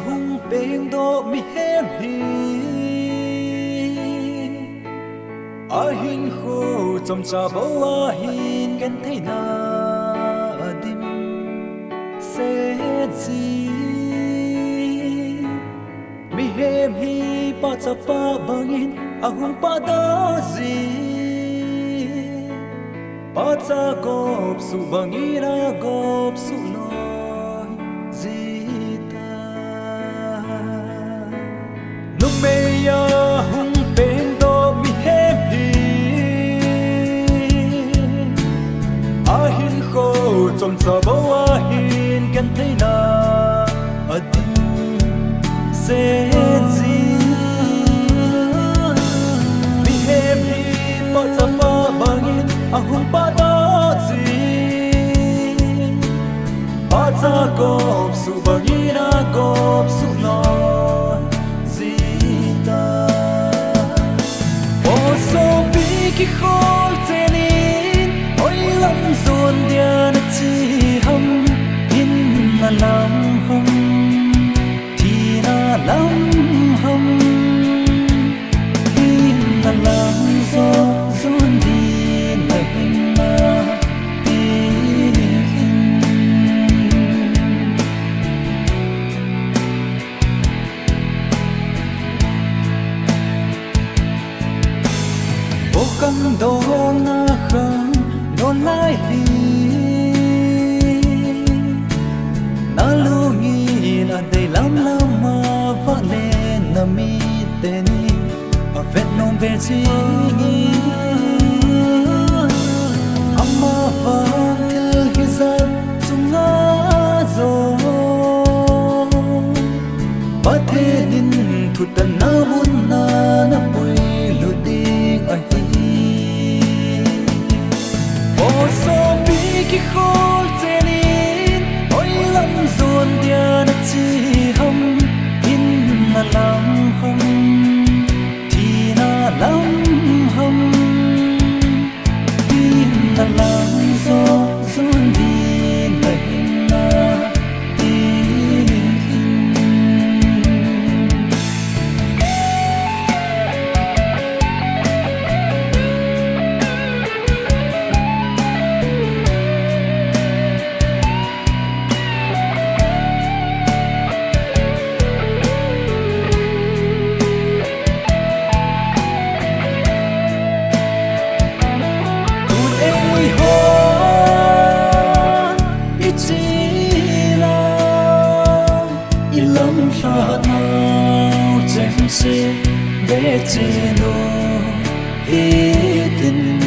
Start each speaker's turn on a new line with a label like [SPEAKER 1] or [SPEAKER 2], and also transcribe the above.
[SPEAKER 1] hung beng do mi hem hi a hin kho chom cha bo a hin gen thei na dim se chi mi hem hi pa cha pa bangin a hung pa da zi pa cha gop su bangira gop su noi zita nung me ya hung pen do mi hem hi a hin kho chom cha bo a hin kan thei na adim se chi mi hem hi pa cha pa bangin a hung pa da zi pa cha gop su bangira gop su noi zita o so bi ki khol tenin oi lam zon dia na chi ham in na lam hum thi na lam hum in na lam zo zon di na hin na căng đô na khang đôn lai hi na lu nghi na đầy lắm lắm mà vắt lên na mi tên ở vết nông về chi nghi amma vang theo khi gian sung ngã rồi bắt thế nên thụt tận na bún na na bùi lụt đi ở so bi ki khol tenin oi lam zon dia na chi ham in na lam hum thi na lam hum in na lam zo zon di na hin na để che nó ý tình